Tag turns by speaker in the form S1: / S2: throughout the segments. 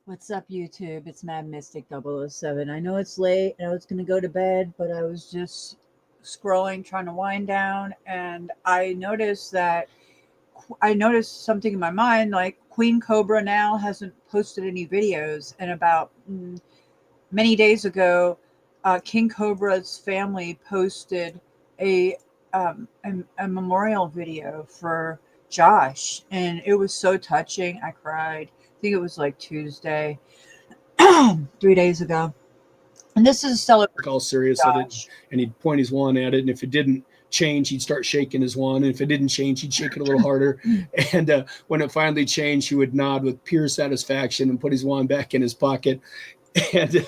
S1: What's up, YouTube? It's Mad Mystic 007. I know it's late. I was going to go to bed, but I was just scrolling, trying to wind down, and I noticed something in my mind. Like Queen Cobra now hasn't posted any videos, and about many days ago, King Cobra's family posted a, a memorial video for Josh, and it was so touching. I cried. I think it was like Tuesday, 3 days ago. And this is a celebration
S2: All serious
S1: of
S2: at it,
S1: Josh.
S2: and he'd point his wand at it, and if it didn't change, he'd start shaking his wand, and if it didn't change, he'd shake it a little harder. And when it finally changed, he would nod with pure satisfaction and put his wand back in his pocket. And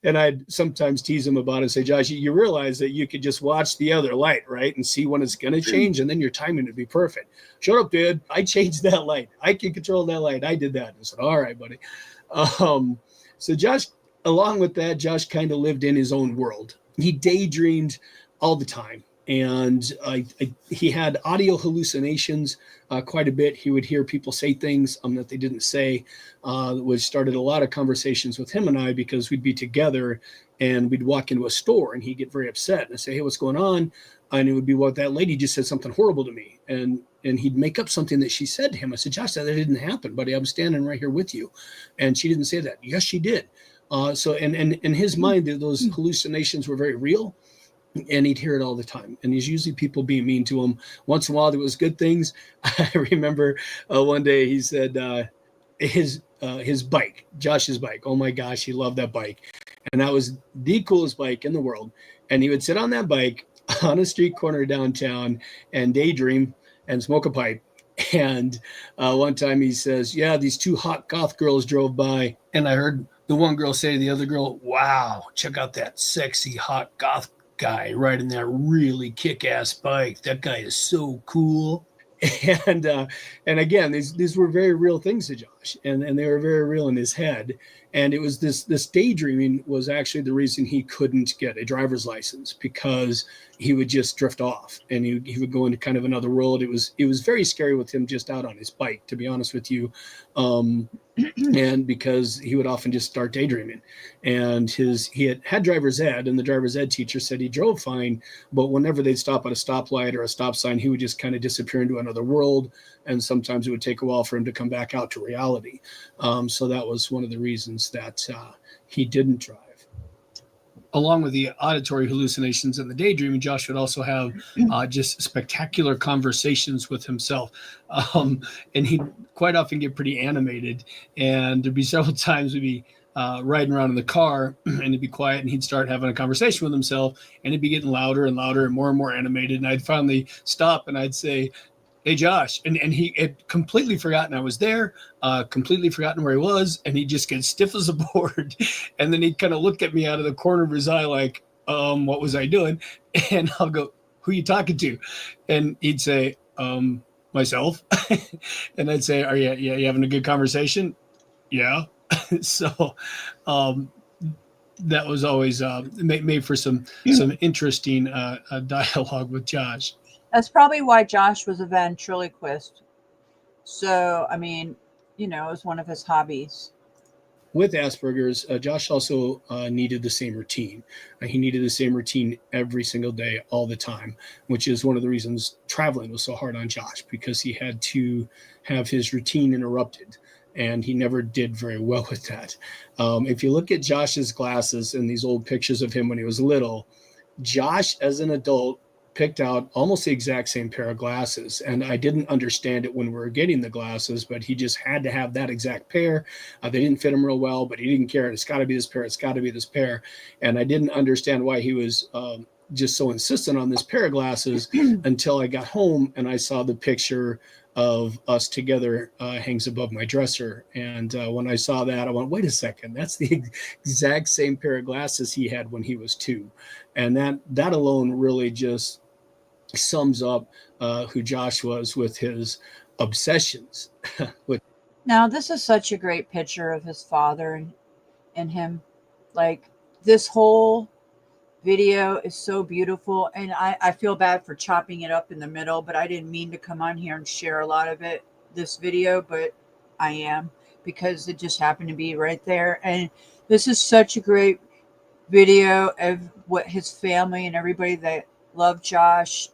S2: and I'd sometimes tease him about it and say, Josh, you realize that you could just watch the other light, right? And see when it's going to change, and then your timing would be perfect. Shut up, dude. I changed that light. I can control that light. I did that. I said, all right, buddy. So Josh, along with that, Josh kind of lived in his own world. He daydreamed all the time. And he had audio hallucinations quite a bit. He would hear people say things that they didn't say, which started a lot of conversations with him and I, because we'd be together and we'd walk into a store and he'd get very upset and I'd say, hey, what's going on? And it would be, well, that lady just said something horrible to me. And he'd make up something that she said to him. I said, Josh, that didn't happen, buddy. I'm standing right here with you. And she didn't say that. Yes, she did. So in his mind, those hallucinations were very real. And he'd hear it all the time. And there's usually people being mean to him. Once in a while, there was good things. I remember one day he said his bike, Josh's bike. Oh my gosh, he loved that bike, and that was the coolest bike in the world. And he would sit on that bike on a street corner downtown and daydream and smoke a pipe. And one time he says, "Yeah, these two hot goth girls drove by, and I heard the one girl say to the other girl, 'Wow, check out that sexy hot goth guy riding that really kick-ass bike. That guy is so cool.'" And and again, these were very real things to Josh, and they were very real in his head. And it was this daydreaming was actually the reason he couldn't get a driver's license, because he would just drift off and he would go into kind of another world. It was very scary with him just out on his bike, to be honest with you. And because he would often just start daydreaming, and he had driver's ed, and the driver's ed teacher said he drove fine, but whenever they'd stop at a stoplight or a stop sign, he would just kind of disappear into another world, and sometimes it would take a while for him to come back out to reality. So that was one of the reasons that he didn't drive. Along with the auditory hallucinations and the daydreaming, Josh would also have just spectacular conversations with himself. And he'd quite often get pretty animated. And there'd be several times we'd be riding around in the car and it'd be quiet, and he'd start having a conversation with himself, and it'd be getting louder and louder and more animated. And I'd finally stop and I'd say, "Hey, Josh." And he had completely forgotten I was there, completely forgotten where he was. And he'd just get stiff as a board. And then he'd kind of look at me out of the corner of his eye like, what was I doing? And I'll go, "Who are you talking to?" And he'd say, "Myself." And I'd say, you having a good conversation?" "Yeah." So that was always made for some interesting dialogue with Josh.
S1: That's probably why Josh was a ventriloquist. So, I mean, it was one of his hobbies.
S2: With Asperger's, Josh also needed the same routine. He needed the same routine every single day, all the time, which is one of the reasons traveling was so hard on Josh, because he had to have his routine interrupted. And he never did very well with that. If you look at Josh's glasses and these old pictures of him when he was little, Josh, as an adult, picked out almost the exact same pair of glasses. And I didn't understand it when we were getting the glasses, but he just had to have that exact pair. They didn't fit him real well, but he didn't care. It's got to be this pair. It's got to be this pair. And I didn't understand why he was just so insistent on this pair of glasses until I got home and I saw the picture of us together hangs above my dresser. And when I saw that, I went, wait a second, that's the exact same pair of glasses he had when he was 2. And that alone really just sums up who Josh was with his obsessions.
S1: Now, this is such a great picture of his father and him. Like, this whole video is so beautiful, and I feel bad for chopping it up in the middle, but I didn't mean to come on here and share a lot of this video, but I am. because it just happened to be right there. And this is such a great video of what his family and everybody that loved Josh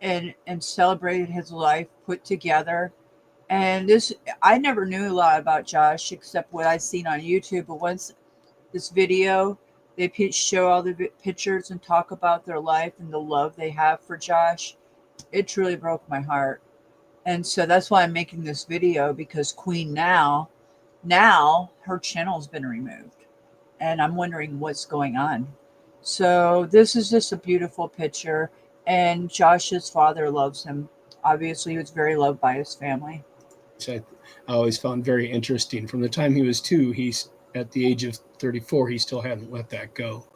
S1: and celebrated his life put together. And this, I never knew a lot about Josh except what I seen on YouTube. But once this video, they show all the pictures and talk about their life and the love they have for Josh. It truly broke my heart. And so that's why I'm making this video, because Queen now her channel's been removed. And I'm wondering what's going on. So this is just a beautiful picture. And Josh's father loves him. Obviously, he was very loved by his family.
S2: I always found very interesting. From the time he was 2, he's at the age of 34, he still hadn't let that go.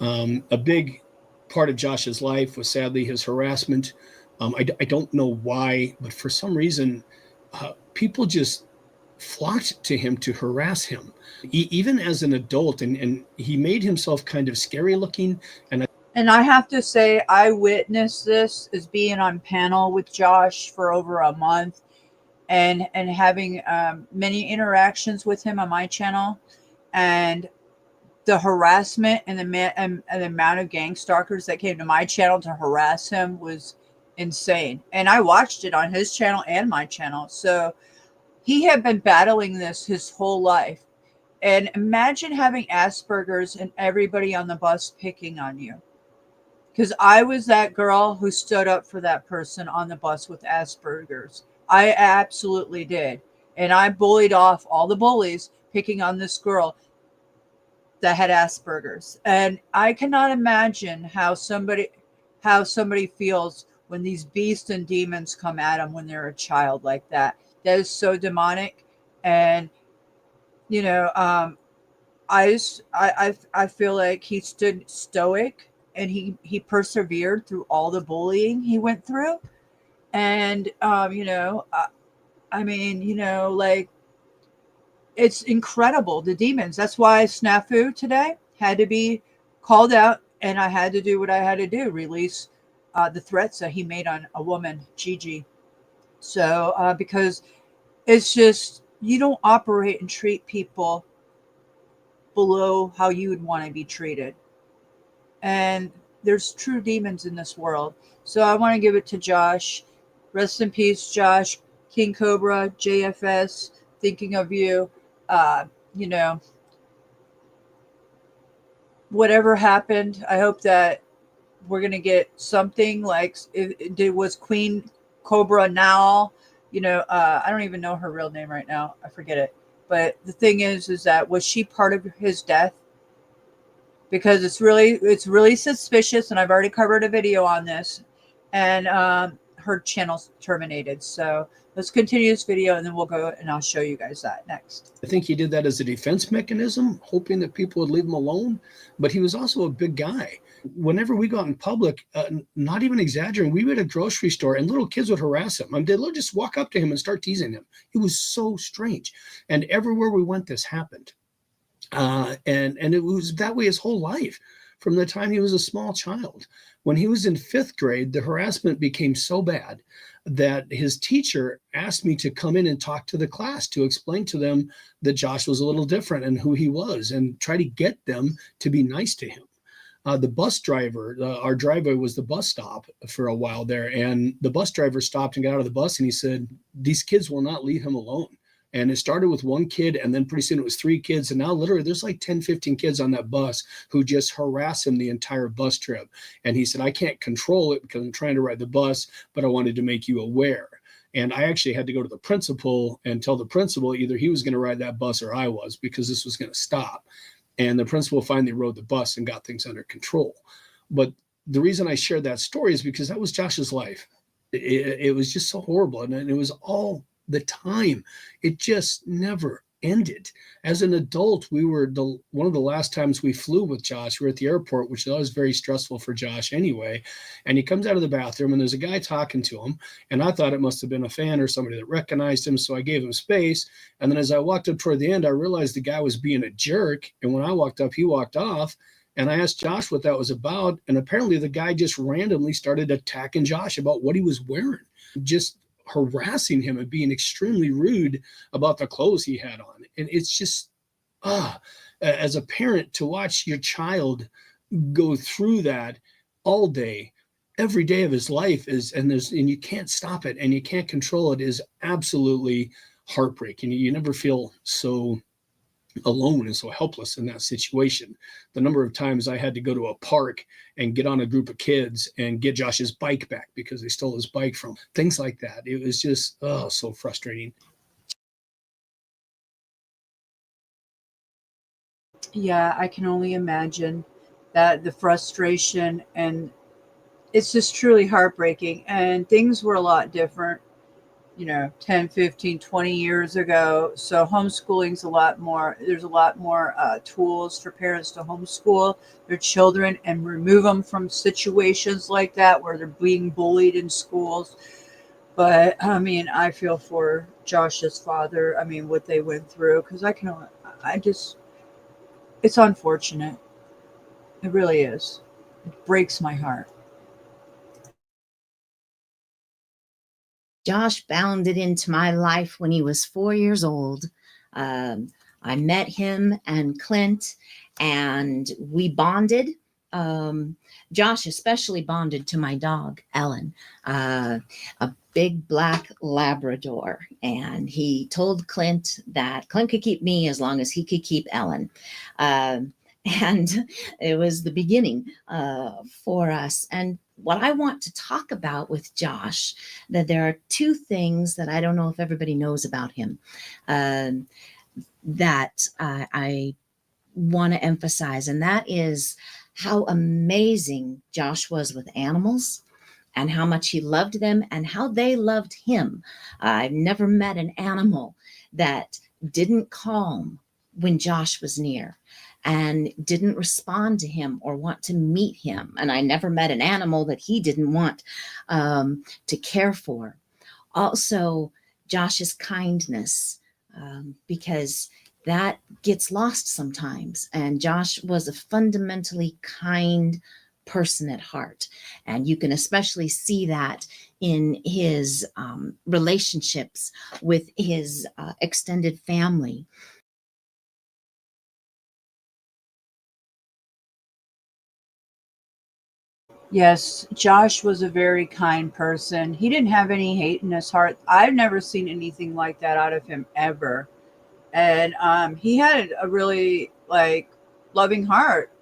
S2: A big part of Josh's life was sadly his harassment. I don't know why, but for some reason, people just flocked to him to harass him, even as an adult. And he made himself kind of scary looking.
S1: And I have to say, I witnessed this as being on panel with Josh for over a month, and having many interactions with him on my channel. And the harassment and the amount of gang stalkers that came to my channel to harass him was insane. And I watched it on his channel and my channel. So he had been battling this his whole life. And imagine having Asperger's and everybody on the bus picking on you. Because I was that girl who stood up for that person on the bus with Asperger's. I absolutely did. And I bullied off all the bullies picking on this girl that had Asperger's. And I cannot imagine how somebody feels when these beasts and demons come at them when they're a child like that. That is so demonic. And you know, I feel like he stood stoic, and he persevered through all the bullying he went through. And I mean, like, it's incredible, the demons. That's why Snafu today had to be called out, and I had to do what I had to do, release the threats that he made on a woman, Gigi. So because it's just, you don't operate and treat people below how you would want to be treated. And there's true demons in this world. So I want to give it to Josh. Rest in peace, Josh. King Cobra, JFS, thinking of you. Whatever happened, I hope that we're going to get something like, it was Queen Cobra now. I don't even know her real name right now. I forget it. But the thing is that, was she part of his death? Because it's really suspicious, and I've already covered a video on this, and her channel's terminated. So let's continue this video, and then we'll go and I'll show you guys that next.
S2: I think he did that as a defense mechanism, hoping that people would leave him alone. But he was also a big guy. Whenever we got in public, not even exaggerating, we were at a grocery store and little kids would harass him. I mean, they'd just walk up to him and start teasing him. It was so strange. And everywhere we went, this happened. And it was that way his whole life, from the time he was a small child. When he was in 5th grade, the harassment became so bad that his teacher asked me to come in and talk to the class to explain to them that Josh was a little different and who he was, and try to get them to be nice to him. The bus driver, our driveway was the bus stop for a while there, and the bus driver stopped and got out of the bus, and he said, "These kids will not leave him alone." And it started with 1 kid, and then pretty soon it was 3 kids. And now literally there's like 10, 15 kids on that bus who just harass him the entire bus trip. And he said, "I can't control it because I'm trying to ride the bus, but I wanted to make you aware." And I actually had to go to the principal and tell the principal either he was going to ride that bus or I was, because this was going to stop. And the principal finally rode the bus and got things under control. But the reason I shared that story is because that was Josh's life. It was just so horrible. And it was all the time. It just never ended. As an adult, we were one of the last times we flew with Josh. We were at the airport, which is always very stressful for Josh anyway. And he comes out of the bathroom and there's a guy talking to him. And I thought it must have been a fan or somebody that recognized him. So I gave him space. And then as I walked up toward the end, I realized the guy was being a jerk. And when I walked up, he walked off. And I asked Josh what that was about. And apparently the guy just randomly started attacking Josh about what he was wearing. Just harassing him and being extremely rude about the clothes he had on. And it's just, ah, as a parent, to watch your child go through that all day, every day of his life and you can't stop it and you can't control it, is absolutely heartbreaking. You never feel so alone and so helpless in that situation. The number of times I had to go to a park and get on a group of kids and get Josh's bike back because they stole his bike from him. Things like that. It was just so frustrating.
S1: Yeah, I can only imagine that the frustration, and it's just truly heartbreaking. And things were a lot different, 10, 15, 20 years ago. So homeschooling's a lot more, there's a lot more tools for parents to homeschool their children and remove them from situations like that where they're being bullied in schools. But I mean, I feel for Josh's father. I mean, what they went through, because I just, it's unfortunate. It really is. It breaks my heart.
S3: Josh bounded into my life when he was 4 years old. Um, I met him and Clint, and we bonded. Josh especially bonded to my dog, Ellen, a big black Labrador. And he told Clint that Clint could keep me as long as he could keep Ellen. And it was the beginning for us. And what I want to talk about with Josh, that there are two things that I don't know if everybody knows about him, that I want to emphasize, and that is how amazing Josh was with animals and how much he loved them and how they loved him. I've never met an animal that didn't calm when Josh was near and didn't respond to him or want to meet him. And I never met an animal that he didn't want to care for. Also, Josh's kindness, because that gets lost sometimes. And Josh was a fundamentally kind person at heart. And you can especially see that in his relationships with his extended family.
S1: Yes, Josh was a very kind person. He didn't have any hate in his heart. I've never seen anything like that out of him ever. And he had a really loving heart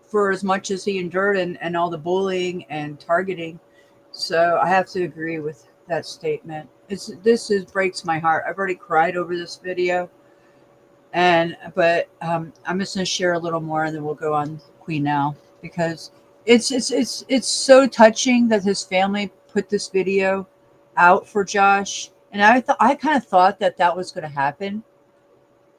S1: for as much as he endured, and all the bullying and targeting. So I have to agree with that statement. This is breaks my heart. I've already cried over this video, and but I'm just gonna share a little more, and then we'll go on Queen now, because it's so touching that his family put this video out for Josh, and I kind of thought that that was going to happen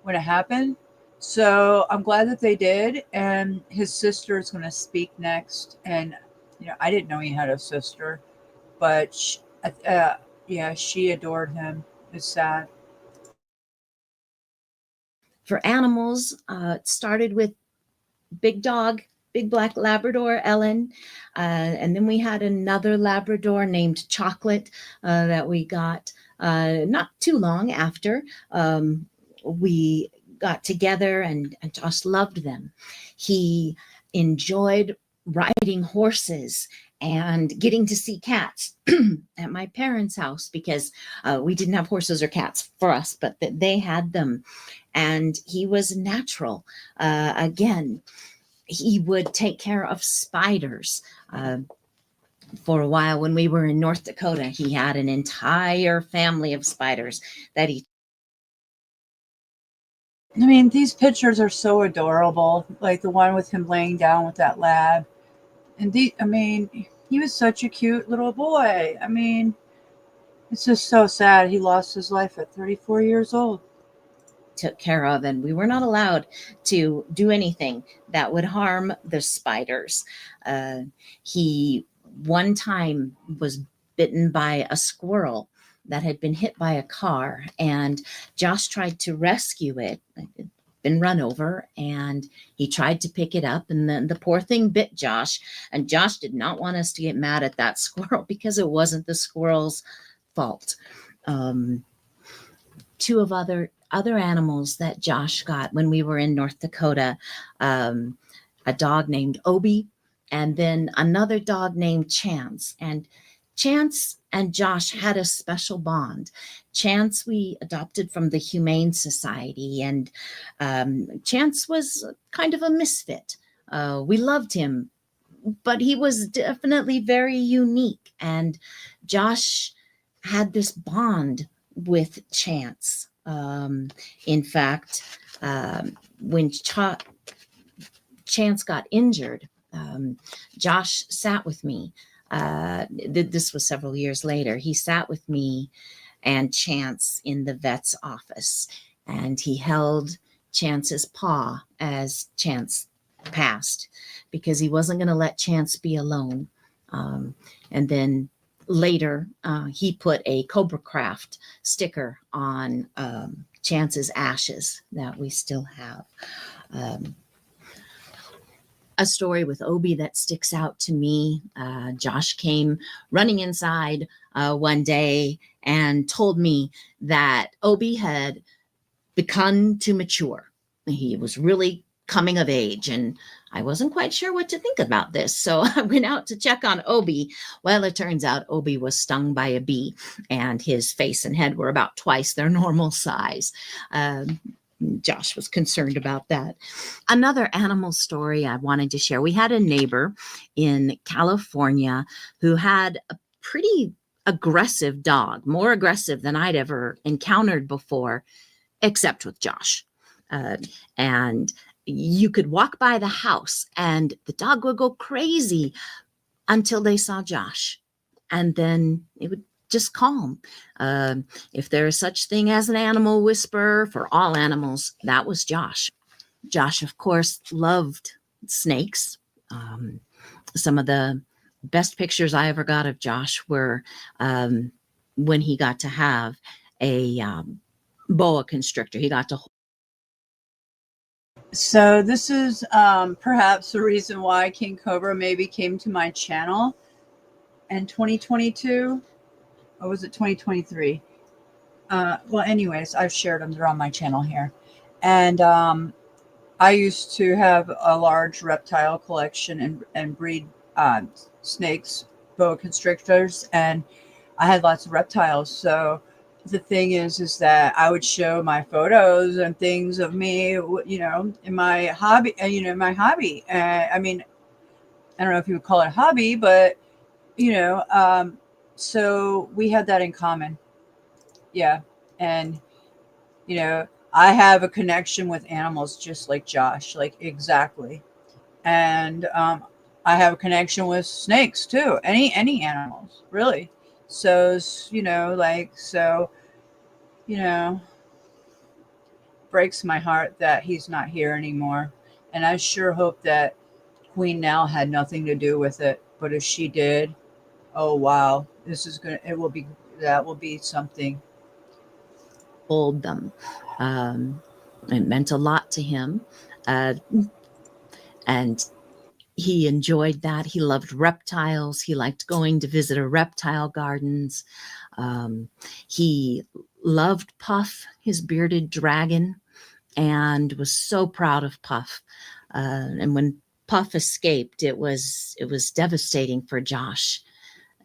S1: when it happened. So I'm glad that they did. And his sister is going to speak next. And I didn't know he had a sister, but yeah, she adored him. It's sad.
S3: For animals, it started with big dog, big black Labrador, Ellen. And then we had another Labrador named Chocolate that we got not too long after. We got together and just loved them. He enjoyed riding horses and getting to see cats at my parents' house, because we didn't have horses or cats for us, but they had them. And he was natural. Again, he would take care of spiders. For a while, when we were in North Dakota, he had an entire family of spiders that he.
S1: I mean, these pictures are so adorable. Like the one with him laying down with that lab. And I mean, he was such a cute little boy. I mean, it's just so sad he lost his life at 34 years old.
S3: Took care of, and we were not allowed to do anything that would harm the spiders. He one time was bitten by a squirrel that had been hit by a car, and Josh tried to rescue it. It'd been run over, and he tried to pick it up, and then the poor thing bit Josh. And Josh did not want us to get mad at that squirrel because it wasn't the squirrel's fault. Um, Two of other animals that Josh got when we were in North Dakota, a dog named Obi, and then another dog named Chance. And Chance and Josh had a special bond. Chance we adopted from the Humane Society, and Chance was kind of a misfit. We loved him, but he was definitely very unique. And Josh had this bond with Chance. In fact, when Chance got injured, Josh sat with me. This was several years later. He sat with me and Chance in the vet's office, and he held Chance's paw as Chance passed, because he wasn't going to let Chance be alone. And then later, he put a Cobra Craft sticker on Chance's ashes that we still have. A story with Obi that sticks out to me. Josh came running inside one day and told me that Obi had begun to mature. He was really coming of age, and I wasn't quite sure what to think about this. So I went out to check on Obi. Well, it turns out Obi was stung by a bee, and his face and head were about twice their normal size. Josh was concerned about that. Another animal story I wanted to share. We had a neighbor in California who had a pretty aggressive dog, more aggressive than I'd ever encountered before, except with Josh. And you could walk by the house and the dog would go crazy until they saw Josh. And then it would just calm. If there is such thing as an animal whisperer for all animals, that was Josh. Josh, of course, loved snakes. Some of the best pictures I ever got of Josh were when he got to have a boa constrictor. He got to.
S1: So this is perhaps the reason why King Cobra maybe came to my channel in 2022. Or was it 2023? Well, anyways, I've shared them. They're on my channel here. And I used to have a large reptile collection and breed snakes, boa constrictors, and I had lots of reptiles. So the thing is that I would show my photos and things of me, you know, in my hobby, I mean, I don't know if you would call it a hobby, but, you know, so we had that in common. Yeah. And, you know, I have a connection with animals just like Josh, like exactly. And I have a connection with snakes too. Any animals, really. So, you know, like, so, you know, breaks my heart that he's not here anymore. And I sure hope that Queen Nell had nothing to do with it. But if she did, oh, wow, that will be something.
S3: Hold them. It meant a lot to him. And he enjoyed that. He loved reptiles. He liked going to visit a reptile gardens. He loved Puff, his bearded dragon, and was so proud of Puff. And when Puff escaped, it was devastating for Josh.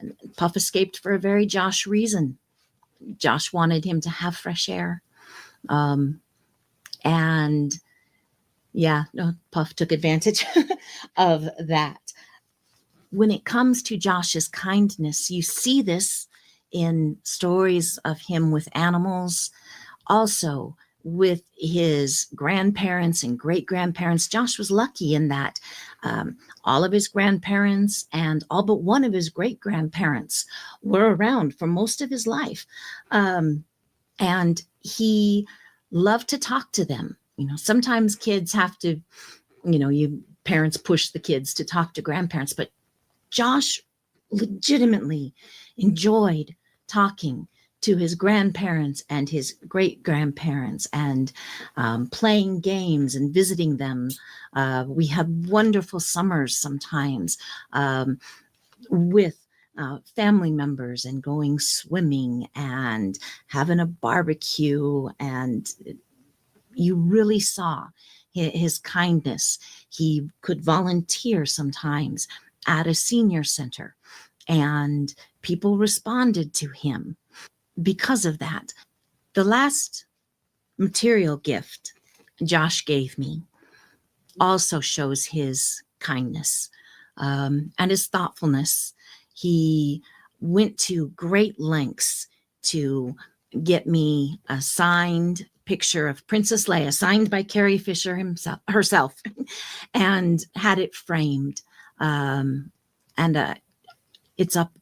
S3: And Puff escaped for a very Josh reason. Josh wanted him to have fresh air. And yeah, no, Puff took advantage of that. When it comes to Josh's kindness, you see this in stories of him with animals, also with his grandparents and great-grandparents. Josh was lucky in that all of his grandparents and all but one of his great-grandparents were around for most of his life. And he loved to talk to them. You know, sometimes kids have to, you know, parents push the kids to talk to grandparents, but Josh legitimately enjoyed talking to his grandparents and his great-grandparents and playing games and visiting them. We had wonderful summers sometimes with family members and going swimming and having a barbecue. And you really saw his kindness. He could volunteer sometimes at a senior center, and people responded to him because of that. The last material gift Josh gave me also shows his kindness and his thoughtfulness. He went to great lengths to get me a signed picture of Princess Leia, signed by Carrie Fisher herself, and had it framed. And it's up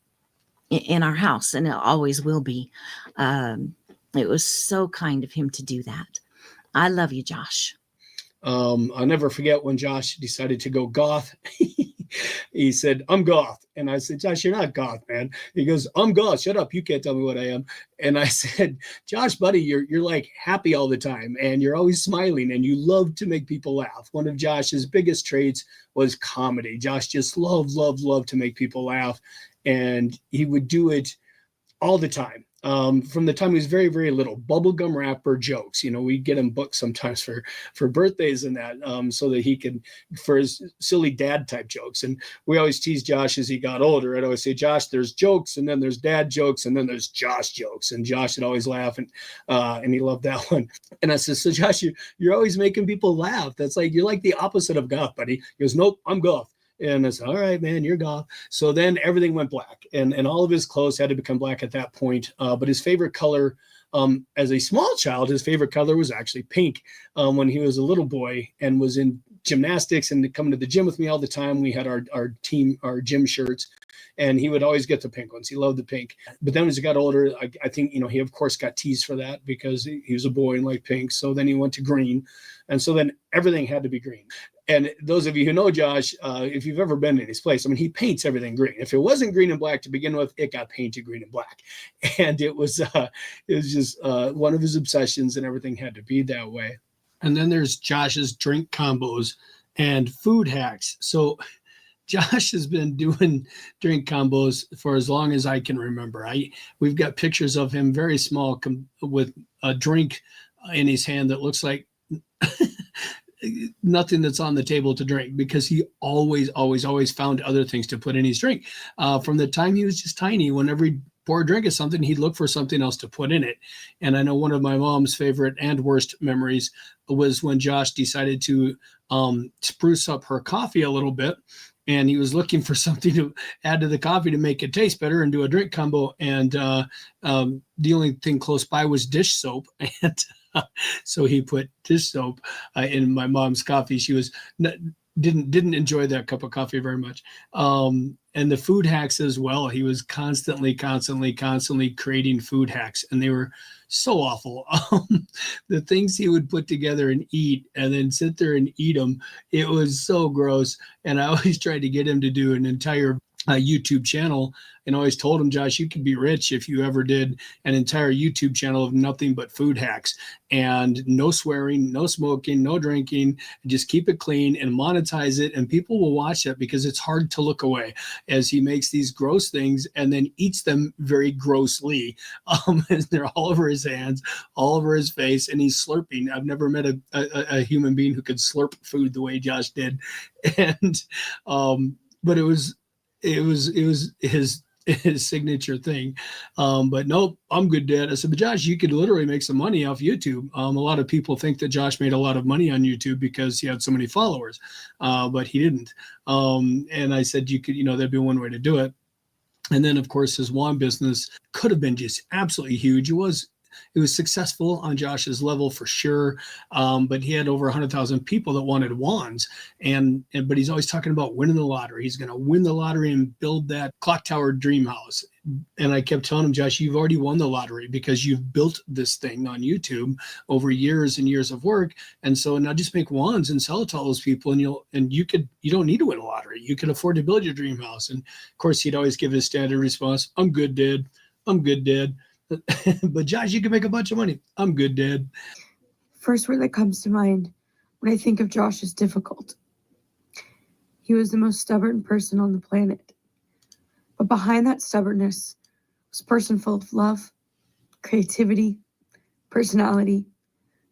S3: in our house, and it always will be. It was so kind of him to do that. I love you, Josh.
S2: I'll never forget when Josh decided to go goth. He said, "I'm goth." And I said, "Josh, you're not goth, man." He goes, "I'm goth. Shut up. You can't tell me what I am." And I said, "Josh, buddy, you're like happy all the time, and you're always smiling, and you love to make people laugh." One of Josh's biggest traits was comedy. Josh just loved to make people laugh. And he would do it all the time. From the time he was very, very little, bubblegum wrapper jokes. We'd get him books sometimes for birthdays and that, so that he could, for his silly dad type jokes. And we always teased Josh as he got older. I'd always say, "Josh, there's jokes, and then there's dad jokes, and then there's Josh jokes." And Josh would always laugh, and he loved that one. And I said, "So Josh, you're always making people laugh. That's like, you're like the opposite of goth, buddy." He goes, "Nope, I'm goth." And I said, "All right, man, you're goth." So then everything went black, and all of his clothes had to become black at that point. But his favorite color, as a small child, his favorite color was actually pink. When he was a little boy and was in gymnastics and coming to the gym with me all the time, we had our gym shirts, and he would always get the pink ones. He loved the pink. But then as he got older, I think, he of course got teased for that because he was a boy and liked pink. So then he went to green. And so then everything had to be green. And those of you who know Josh, if you've ever been in his place, he paints everything green. If it wasn't green and black to begin with, it got painted green and black. And it was just one of his obsessions, and everything had to be that way. And then there's Josh's drink combos and food hacks. So Josh has been doing drink combos for as long as I can remember. We've got pictures of him very small with a drink in his hand that looks like nothing that's on the table to drink, because he always found other things to put in his drink. From the time he was just tiny, whenever he'd pour a drink of something, he'd look for something else to put in it. And I know one of my mom's favorite and worst memories was when Josh decided to spruce up her coffee a little bit. And he was looking for something to add to the coffee to make it taste better and do a drink combo. And the only thing close by was dish soap. And so he put dish soap in my mom's coffee. She didn't enjoy that cup of coffee very much. And the food hacks as well. He was constantly creating food hacks, and they were so awful. The things he would put together and eat and then sit there and eat them, it was so gross. And I always tried to get him to do an entire YouTube channel, and always told him, "Josh, you could be rich if you ever did an entire YouTube channel of nothing but food hacks, and no swearing, no smoking, no drinking, and just keep it clean and monetize it, and people will watch it because it's hard to look away as he makes these gross things and then eats them very grossly." And they're all over his hands, all over his face, and he's slurping. I've never met a human being who could slurp food the way Josh did. And but it was his signature thing. But nope, "I'm good, Dad." I said, "But Josh, you could literally make some money off YouTube." A lot of people think that Josh made a lot of money on YouTube because he had so many followers, but he didn't. And I said, "You could, that'd be one way to do it." And then, of course, his wand business could have been just absolutely huge. It was successful on Josh's level for sure, but he had over 100,000 people that wanted wands, but he's always talking about winning the lottery. He's going to win the lottery and build that clock tower dream house. And I kept telling him, "Josh, you've already won the lottery because you've built this thing on YouTube over years and years of work. And so now just make wands and sell it to all those people, and you don't need to win a lottery. You can afford to build your dream house." And of course, he'd always give his standard response, "I'm good, Dad. I'm good, Dad." "But Josh, you can make a bunch of money." "I'm good, Dad."
S4: First word that comes to mind when I think of Josh is difficult. He was the most stubborn person on the planet. But behind that stubbornness was a person full of love, creativity, personality,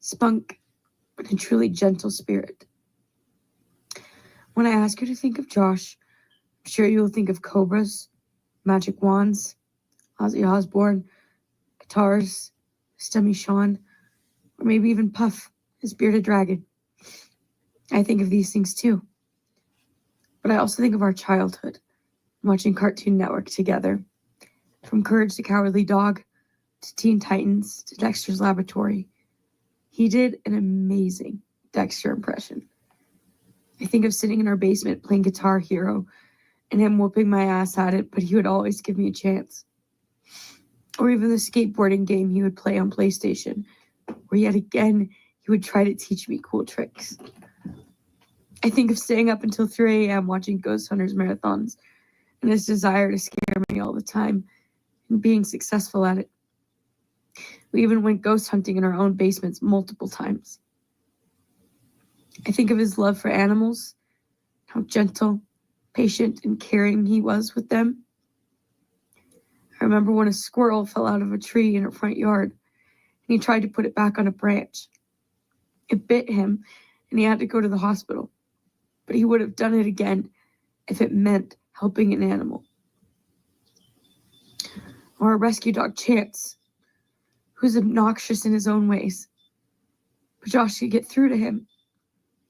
S4: spunk, and a truly gentle spirit. When I ask you to think of Josh, I'm sure you will think of cobras, magic wands, Ozzy Osbourne, guitars, Stummy Sean, or maybe even Puff, his bearded dragon. I think of these things too. But I also think of our childhood, watching Cartoon Network together. From Courage the Cowardly Dog, to Teen Titans, to Dexter's Laboratory. He did an amazing Dexter impression. I think of sitting in our basement playing Guitar Hero and him whooping my ass at it, but he would always give me a chance. Or even the skateboarding game he would play on PlayStation, where yet again he would try to teach me cool tricks. I think of staying up until 3 a.m. watching Ghost Hunters marathons and his desire to scare me all the time and being successful at it. We even went ghost hunting in our own basements multiple times. I think of his love for animals, how gentle, patient, and caring he was with them. I remember when a squirrel fell out of a tree in our front yard, and he tried to put it back on a branch. It bit him, and he had to go to the hospital. But he would have done it again if it meant helping an animal. Or a rescue dog, Chance, who's obnoxious in his own ways. But Josh could get through to him.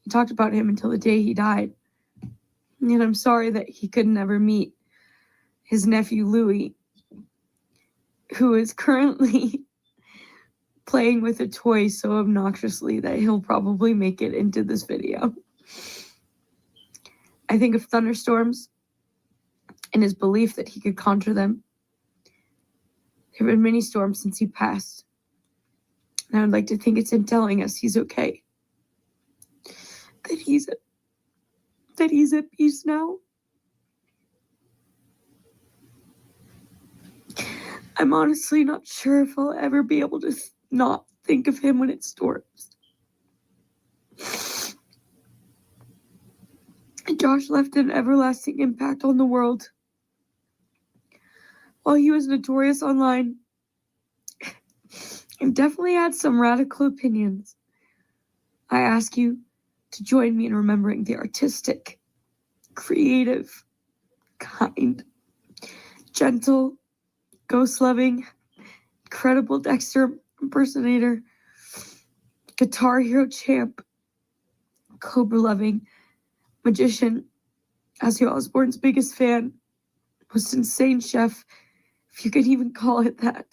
S4: He talked about him until the day he died. And I'm sorry that he could never meet his nephew, Louie, who is currently playing with a toy so obnoxiously that he'll probably make it into this video. I think of thunderstorms and his belief that he could conquer them. There have been many storms since he passed, and I'd like to think it's him telling us he's okay. That he's at peace now. I'm honestly not sure if I'll ever be able to not think of him when it storms. Josh left an everlasting impact on the world. While he was notorious online and definitely had some radical opinions, I ask you to join me in remembering the artistic, creative, kind, gentle, ghost-loving, incredible Dexter impersonator, Guitar Hero champ, Cobra-loving, magician, Ozzy Osbourne's biggest fan, most insane chef, if you could even call it that,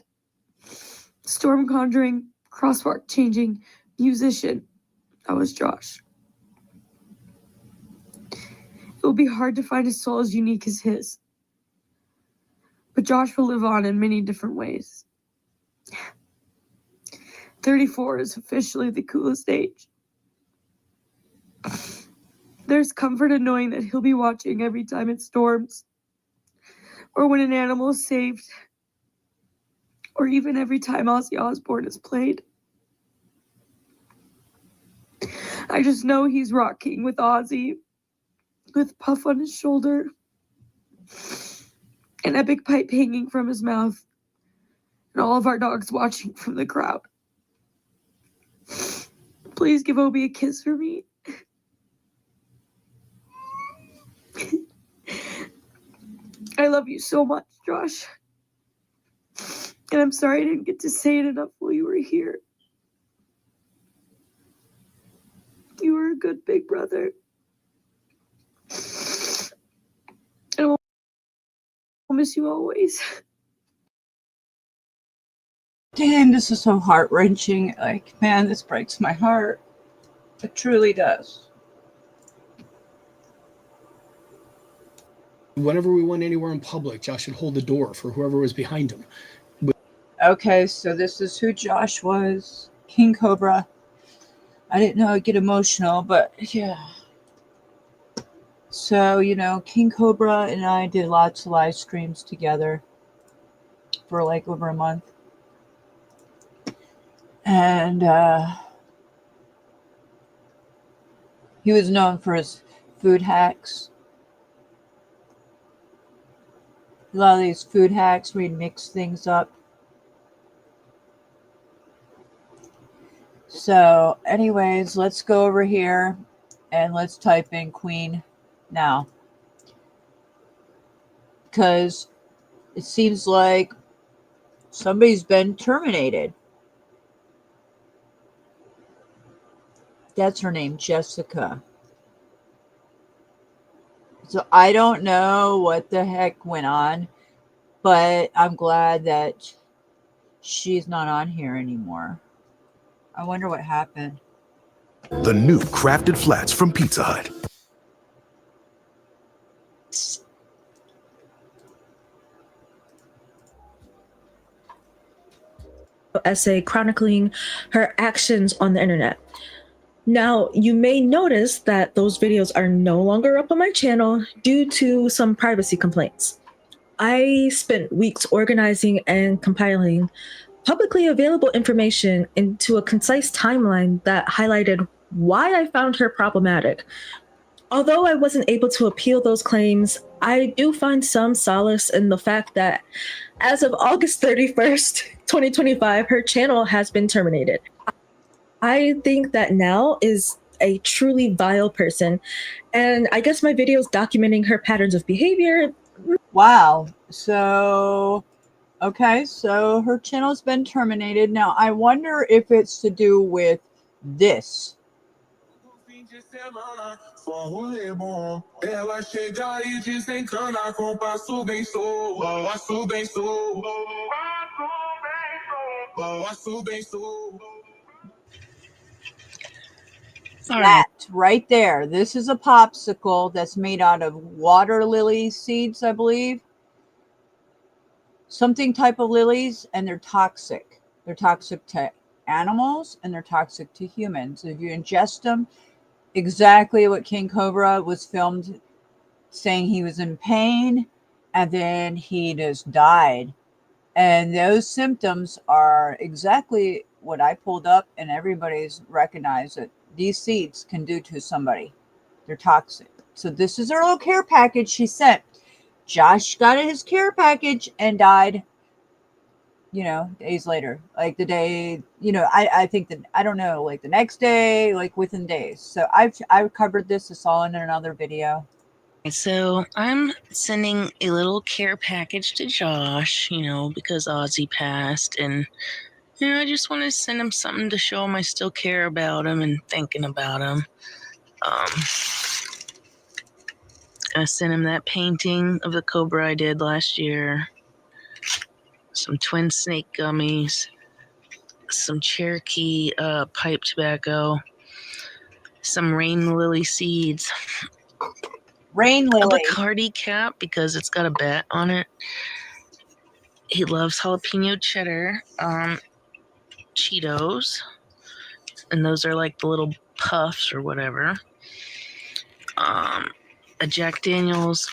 S4: storm conjuring, crosswalk changing, musician. That was Josh. It will be hard to find a soul as unique as his. But Josh will live on in many different ways. 34 is officially the coolest age. There's comfort in knowing that he'll be watching every time it storms, or when an animal is saved, or even every time Ozzy Osbourne is played. I just know he's rocking with Ozzy, with Puff on his shoulder, an epic pipe hanging from his mouth, and all of our dogs watching from the crowd. Please give Obi a kiss for me. I love you so much, Josh. And I'm sorry I didn't get to say it enough while you were here. You were a good big brother. And I'll miss you always.
S1: Damn, this is so heart-wrenching. Like, man, this breaks my heart. It truly does.
S2: Whenever we went anywhere in public, Josh would hold the door for whoever was behind him.
S1: Okay, so this is who Josh was. King Cobra. I didn't know I'd get emotional, but yeah. So, King Cobra and I did lots of live streams together for like over a month. And he was known for his food hacks. A lot of these food hacks where you mix things up. So, anyways, let's go over here and let's type in Queen now. Because it seems like somebody's been terminated. That's her name, Jessica. So I don't know what the heck went on, but I'm glad that she's not on here anymore. I wonder what happened.
S5: The new crafted flats from Pizza Hut.
S6: Essay chronicling her actions on the internet. Now, you may notice that those videos are no longer up on my channel due to some privacy complaints. I spent weeks organizing and compiling publicly available information into a concise timeline that highlighted why I found her problematic. Although I wasn't able to appeal those claims, I do find some solace in the fact that as of August 31st, 2025, her channel has been terminated. I think that now is a truly vile person, and I guess my videos documenting her patterns of behavior.
S1: Wow. So, okay, so her channel's been terminated. Now, I wonder if it's to do with this.
S7: Ela chega e desencana com passo bem sou, passo bem sou, passo bem sou.
S1: That right there. This is a popsicle that's made out of water lily seeds, I believe. Something type of lilies, and they're toxic. They're toxic to animals and they're toxic to humans. If you ingest them, exactly what King Cobra was filmed saying he was in pain and then he just died. And those symptoms are exactly what I pulled up, and everybody's recognized that these seeds can do to somebody. They're toxic. So this is her little care package she sent. Josh got his care package and died, days later. Like the day, I think that, I don't know, like the next day, like within days. So I've covered this. It's all in another video.
S8: So I'm sending a little care package to Josh, because Ozzy passed, and I just want to send him something to show him I still care about him and thinking about him. I sent him that painting of the Cobra I did last year, some twin snake gummies, some Cherokee pipe tobacco, some rain lily seeds,
S1: Rain
S8: a
S1: lily.
S8: Bacardi cap because it's got a bat on it. He loves jalapeno cheddar, Cheetos, and those are like the little puffs or whatever. A Jack Daniel's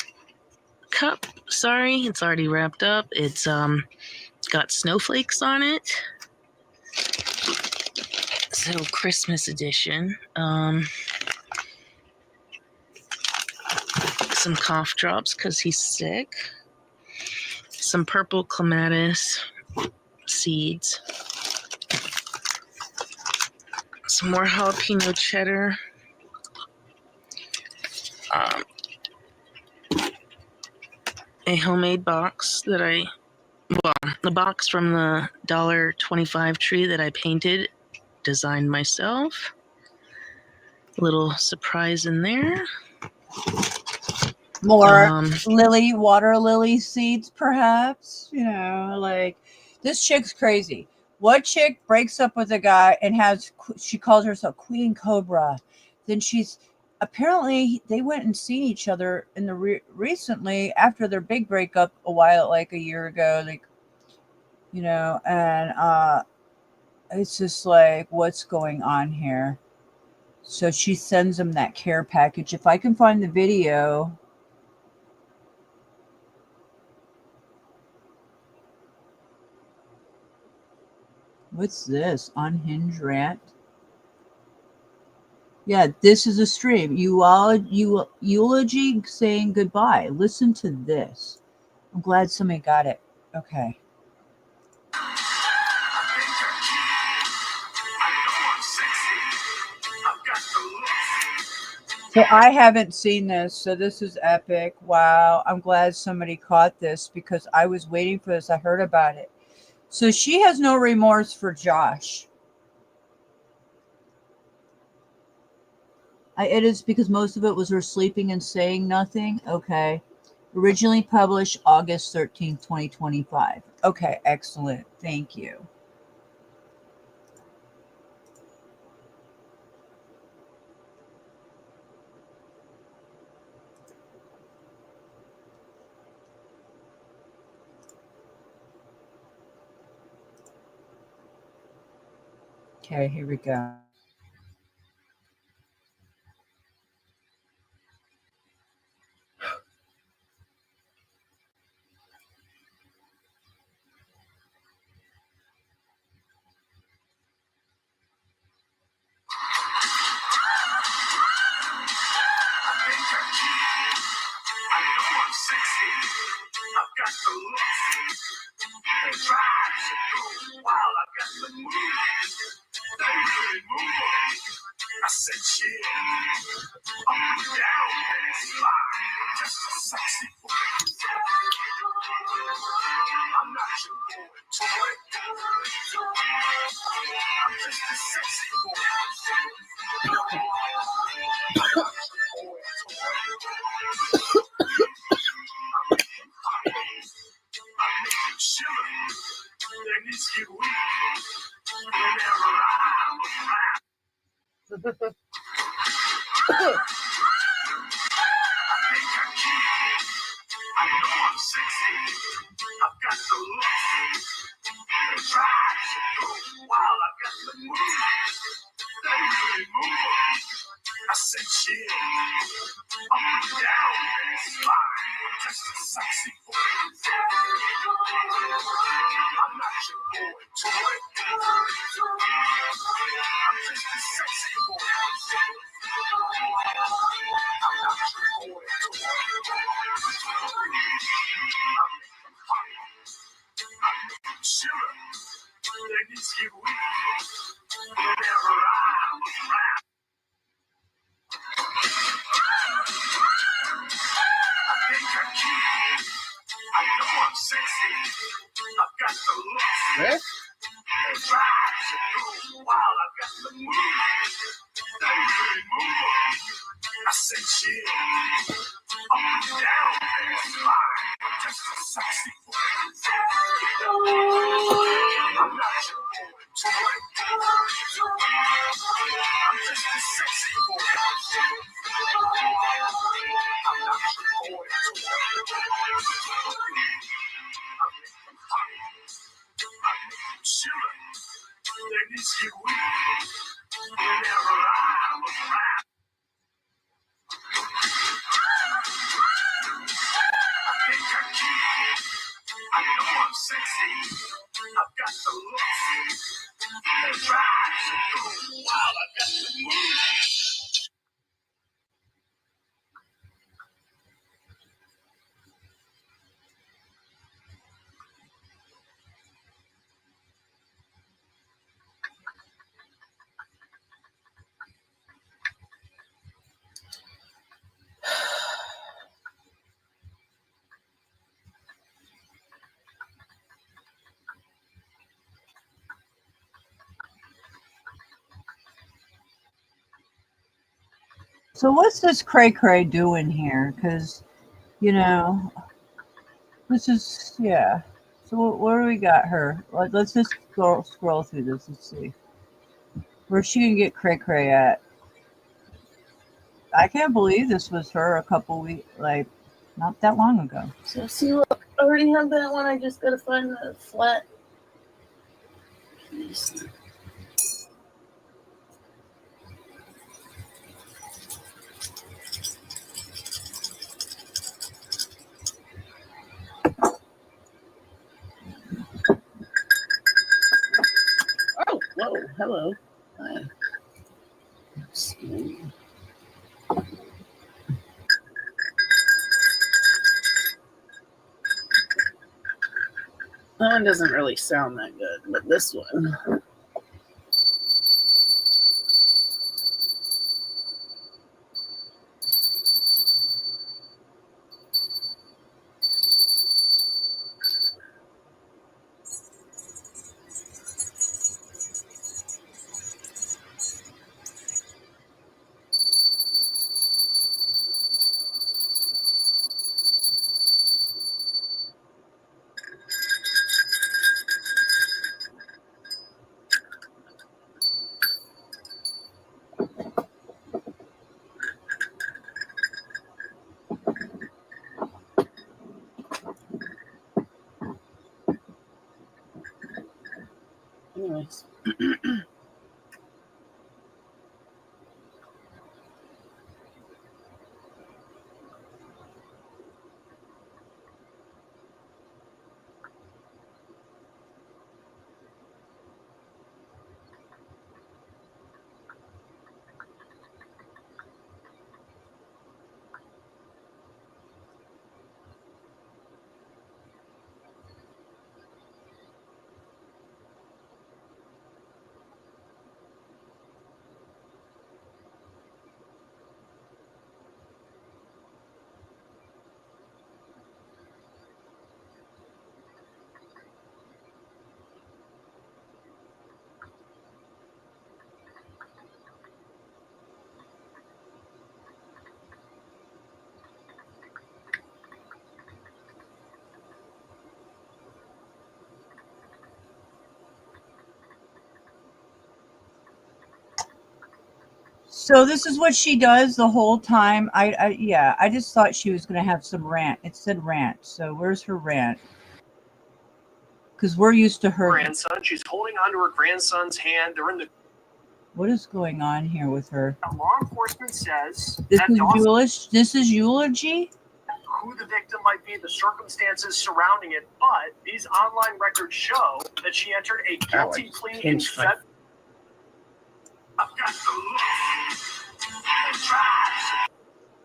S8: cup. Sorry, it's already wrapped up. It's got snowflakes on it. So Christmas edition. Some cough drops because he's sick. Some purple clematis seeds. Some more jalapeno cheddar. A homemade box the box from the $1.25 tree that I painted, designed myself. A little surprise in there.
S1: More water lily seeds, perhaps. Like this chick's crazy. What chick breaks up with a guy and she calls herself Queen Cobra? Then apparently they went and seen each other in the recently after their big breakup like a year ago, and it's just like, what's going on here? So she sends him that care package. If I can find the video. What's this? Unhinged rant? Yeah, this is a stream. Eulogy saying goodbye. Listen to this. I'm glad somebody got it. Okay. So I haven't seen this, so this is epic. Wow. I'm glad somebody caught this because I was waiting for this. I heard about it. So she has no remorse for Josh. It is because most of it was her sleeping and saying nothing. Okay. Originally published August 13th, 2025. Okay, excellent. Thank you. Okay, here we go. So what's this cray cray doing here? Because, you know, this is, yeah. So where do we got her? Let's just scroll through this and see. Where's she going to get cray cray at? I can't believe this was her a couple weeks, like, not that long ago.
S9: So see, look, I already have that one. I just gotta find the flat piece. Oh, whoa, hello. Hi. Let's see.
S8: That one doesn't really sound that good, but this one. Anyways.
S1: So this is what she does the whole time. I just thought she was going to have some rant. It said rant. So where's her rant? Because we're used to her
S10: grandson. She's holding onto her grandson's hand. They're in the.
S1: What is going on here with her?
S10: Law enforcement says
S1: This is eulogy.
S10: Who the victim might be, the circumstances surrounding it, but these online records show that she entered a guilty plea in February.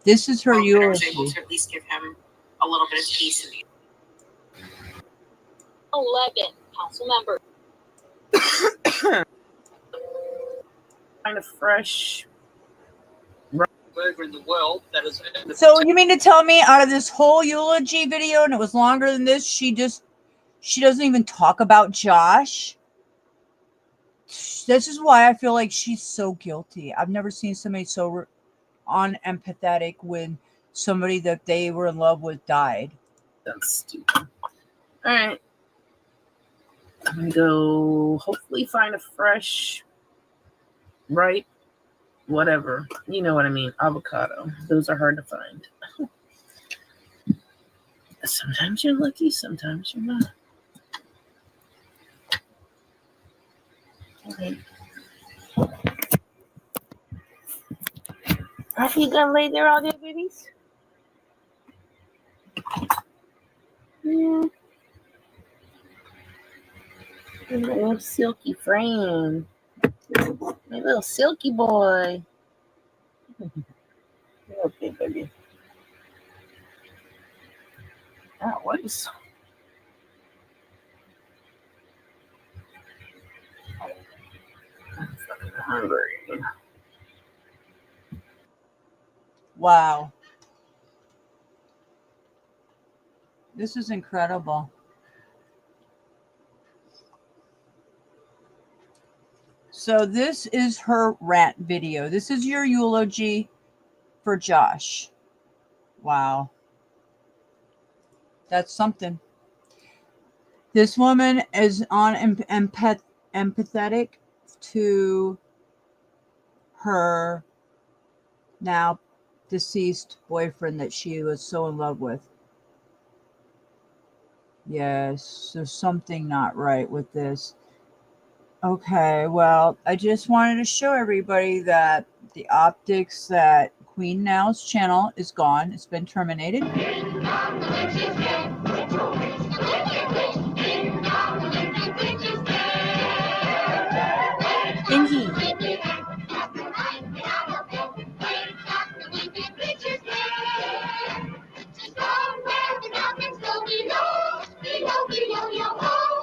S1: This is her eulogy.
S11: I was able to at least give him a little bit of peace in the
S9: 11 council members.
S8: Kind of fresh.
S10: In the world that is.
S1: So you mean to tell me out of this whole eulogy video, and it was longer than this, she doesn't even talk about Josh? This is why I feel like she's so guilty. I've never seen somebody so unempathetic when somebody that they were in love with died.
S8: That's stupid. All right. I'm going to go hopefully find a fresh, ripe, whatever. You know what I mean. Avocado. Those are hard to find. Sometimes you're lucky, sometimes you're not. Okay. Are you gonna lay there all day, babies? Yeah. My little silky friend. My little silky boy. Okay, baby. That was. I'm fucking hungry.
S1: Wow. This is incredible. So this is her rant video. This is your eulogy for Josh. Wow. That's something. This woman is empathetic to her now deceased boyfriend that she was so in love with. Yes, there's something not right with this. Okay, well, I just wanted to show everybody that the optics that Queen Now's channel is gone. It's been terminated.
S12: Below, below, yo, ho!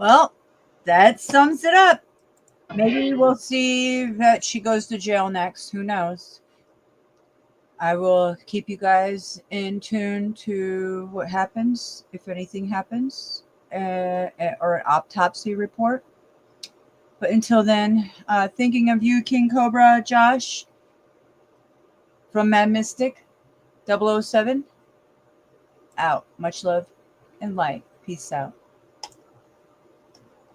S1: Well, that sums it up. Maybe we'll see that she goes to jail next. Who knows? I will keep you guys in tune to what happens, if anything happens, or an autopsy report. But until then, thinking of you, King Cobra, Josh, from Mad Mystic 007, out. Much love and light. Peace out.